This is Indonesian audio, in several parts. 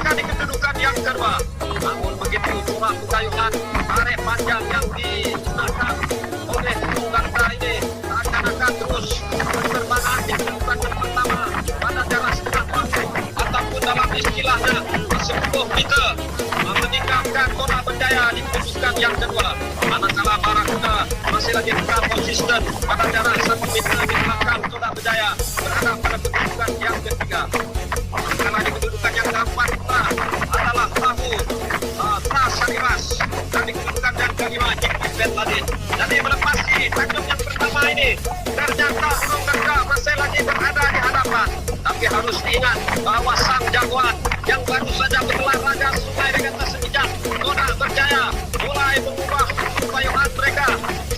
mereka di kedudukan yang kedua. Namun begitu curah kekayuhan tarik panjang yang digunakan oleh burung Garuda ini akan terus berterbangan di kedudukan yang pertama pada jarak setengah waktu ataupun dalam istilahnya 10 meter meninggalkan Kota Berjaya di kedudukan yang kedua. Manakala Barakuda masih lagi tetap konsisten pada jarak 1 meter di belakang Kota Berjaya berada pada kedudukan yang ketiga. Manakala di kedudukan yang keempat adalah perahu Trasariras dan di kedudukan yang kelima Jekibet Ladin. Jadi melepasi tanjung yang pertama ini ternyata burung Garuda masih lagi berada di hadapan. Tapi harus diingat bahwa sang jagoan yang baru saja berolahraga Sungai Regata Semijang Kota Berjaya mulai mengubah pengayuhan mereka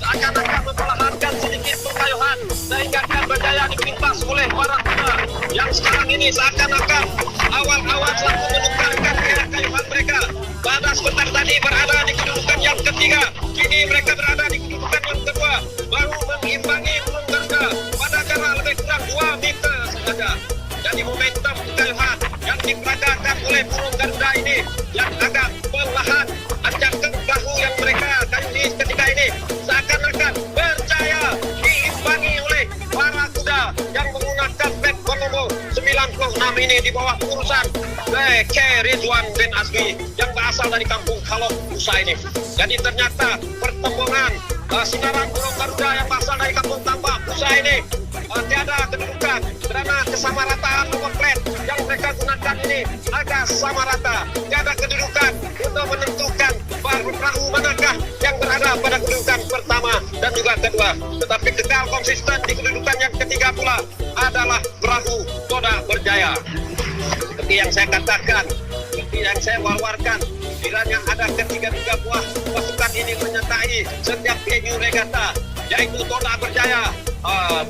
akan memperlahankan sedikit pengayuhan sehingga Kota Berjaya dipintas oleh Barakuda yang sekarang ini seakan-akan awal-awal selalu menukarkan kayuhan mereka. Pada sebentar tadi berada di kedudukan yang ketiga, kini mereka berada di kedudukan yang kedua, baru mengimbangi burung Garuda pada jarak lebih kurang 2 meter saja. Jadi momentum kekayuhan yang diperagakan oleh burung Garuda ini yang agak perlahan anjangkan perahu yang mereka kayuhi ketika ini seakan-akan Berjaya diimbangi oleh Barakuda yang menggunakan backbone nomor 96 ini di bawah pengurusan K. Ridwan bin Azmi yang berasal dari kampung Kalok Musa ini. Jadi ternyata pertemuan sinaran burung Garuda yang berasal dari kampung Tambak Musa ini tiada kedudukan karena kesamarataan nomor plate yang mereka gunakan ini agak sama rata. Tiada kedudukan untuk menentukan perahu manakah yang berada pada kedudukan pertama dan juga kedua. Tetapi kekal konsisten di kedudukan yang ketiga pula adalah perahu Kota Berjaya. Seperti yang saya katakan, seperti yang saya war-warkan, kiranya ada ketiga-tiga buah pasukan ini menyertai setiap venue regata, yaitu Kota Berjaya,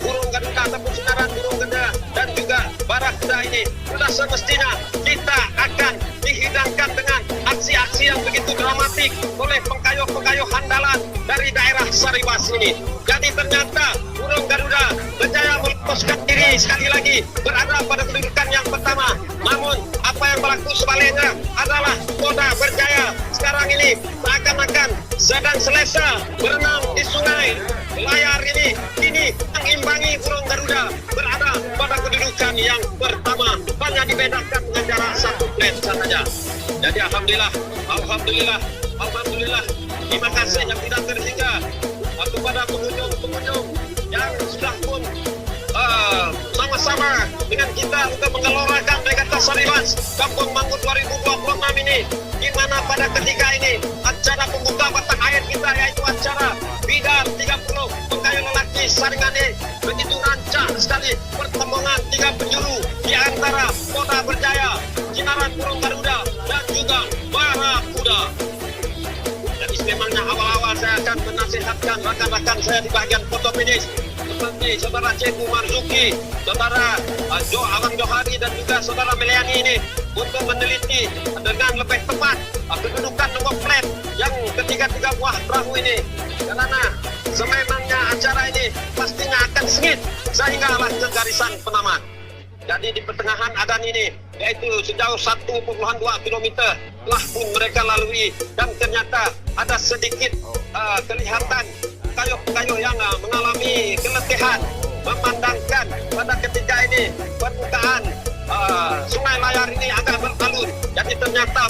burung Garuda ataupun sinaran burung Garuda dan juga Barakuda ini sudah semestinya kita akan dihidangkan dengan aksi-aksi yang begitu dramatik oleh pengkayuh-pengkayuh handalan dari daerah Saribas ini. Jadi ternyata burung Garuda Berjaya melepaskan diri sekali lagi berada pada kedudukan yang pertama. Namun apa yang berlaku sebaliknya adalah Kota Berjaya sekarang ini seakan-akan sedang selesa berenang di sungai layar ini, kini mengimbangi burung Garuda berada pada kedudukan yang pertama, hanya dibedakan dengan jarak 1 plate saja. Jadi alhamdulillah terima kasih yang tidak terhingga kepada pengunjung yang sudah pun sama-sama dengan kita untuk menggelorakan regata Saribas Kampung Manggut 2026 ini, di mana pada ketika ini acara pembuka batang air kita yaitu acara Bidar 30 pengkayuh lelaki saringannya begitu rancak sekali pertemuan 3 penjuru di antara Kota Berjaya, sinaran burung Garuda dan juga Barakuda. Dan memangnya awal-awal saya akan menasihatkan rekan-rekan saya di bagian foto finish seperti saudara Ceku Marzuki, saudara Abang Johari dan juga saudara Meliani ini untuk meneliti dengan lebih tepat kedudukan nomor plate yang ketiga-tiga buah perahu ini, karena sememangnya acara ini pastinya akan sengit sehingga ke garisan penamat. Jadi di pertengahan adan ini yaitu sejauh 1,2 km telah pun mereka lalui dan ternyata ada sedikit kelihatan kayuh-kayuh yang mengalami keletihan memandangkan pada ketika ini permukaan sungai layar ini agak beralun. Jadi ternyata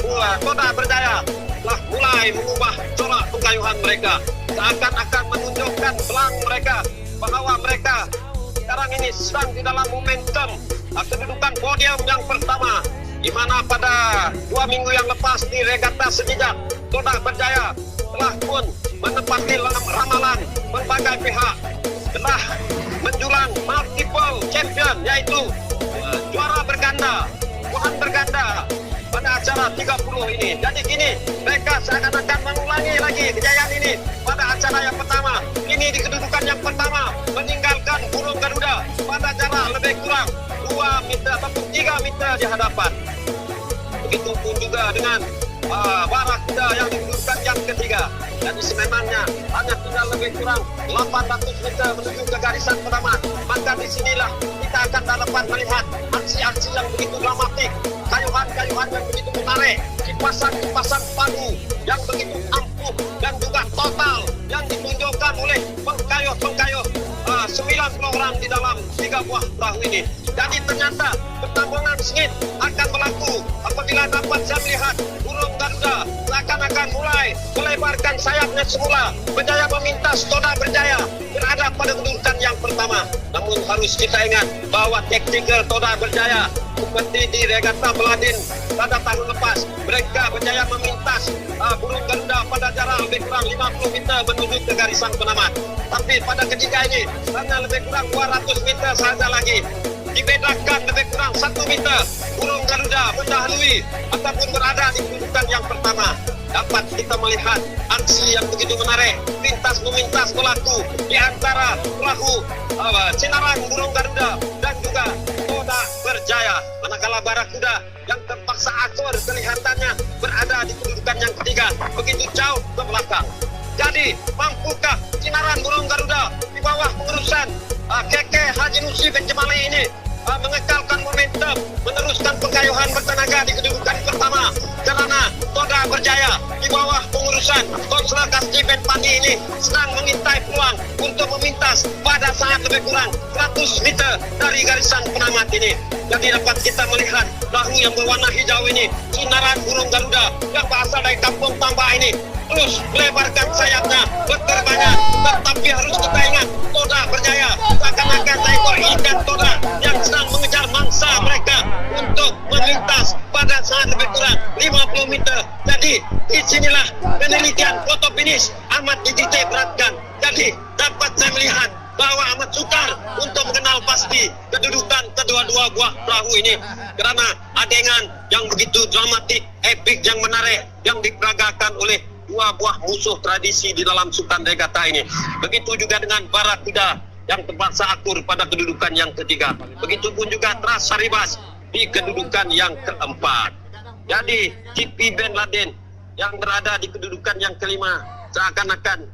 Kota Berjaya telah mulai mengubah corak pengkayuhan mereka, seakan-akan menunjukkan pelang mereka bahwa mereka sekarang ini sedang di dalam momentum kedudukan podium yang pertama, di mana pada 2 minggu yang lepas di regata Semijang Kota Berjaya telah pun menepati ramalan berbagai pihak, telah menjulang multiple champion yaitu juara berganda, tuan berganda pada acara 30 ini. Jadi kini mereka seakan-akan mengulangi lagi kejayaan ini pada acara yang pertama. Ini di kedudukan yang pertama meninggalkan burung Garuda pada jarak lebih kurang 2 meter ataupun 3 meter di hadapan. Begitupun juga dengan Barakuda yang di kedudukan yang ketiga. Jadi sememangnya hanya tinggal lebih kurang 800 meter menuju ke garisan penamat. Maka disinilah kita akan dapat melihat aksi-aksi yang begitu dramatik, kayuhan-kayuhan yang begitu menarik, kipasan-kipasan padu yang begitu ampuh dan juga total yang ditunjukkan oleh pengkayuh-pengkayuh 90 orang di dalam 3 buah perahu ini. Jadi ternyata pertambungan sengit akan berlaku apabila dapat saya melihat burung Garuda seakan-akan mulai melebarkan sayapnya semula. Berjaya memintas Toda Berjaya berada pada kedudukan yang pertama. Namun harus kita ingat bahwa taktikal Toda Berjaya seperti di Regata Meladin pada tahun lepas, mereka berjaya memintas burung Garuda pada jarak lebih kurang 50 meter menuju ke garisan penamat. Tapi pada ketika ini hanya lebih kurang 200 meter saja lagi, dibedakan lebih kurang 1 meter, burung Garuda mendahului ataupun berada di kedudukan yang pertama. Dapat kita melihat aksi yang begitu menarik, pintas-memintas berlaku di antara perahu Cinaran burung Garuda dan juga Toda Berjaya. Manakala Barakuda yang terpaksa akur kelihatannya berada di kedudukan yang ketiga, begitu jauh ke belakang. Jadi, mampukah Cinaran burung Garuda di bawah pengurusan Keke Haji Nusi bin Jemali ini mengekalkan momentum, meneruskan pengkayuhan bertenaga di kedudukan pertama? Karena Toda Berjaya di bawah pengurusan Konsla Kasdi bin Pandi ini sedang mengintai peluang untuk memintas pada saat lebih kurang 100 meter dari garisan penamat ini. Jadi dapat kita melihat perahu yang berwarna hijau ini, Cinaran burung Garuda yang berasal dari Kampung Tambak ini, terus melebarkan sayapnya, berterbangan. Tetapi harus kita ingat, Toda Berjaya seakan-akan seekor ikan Toda yang sedang mengejar mangsa mereka untuk melintas pada saat lebih kurang 50 meter. Jadi disinilah penelitian foto finish amat dititik beratkan. Jadi dapat saya melihat bahwa amat sukar untuk mengenal pasti kedudukan kedua-dua buah perahu ini, karena adegan yang begitu dramatik, epik, yang menarik yang diperagakan oleh dua buah musuh tradisi di dalam Sultan Regata ini. Begitu juga dengan Barakuda yang terpaksa akur pada kedudukan yang ketiga. Begitupun juga Tras Saribas di kedudukan yang keempat. Jadi GP Ben Laden yang berada di kedudukan yang kelima seakan-akan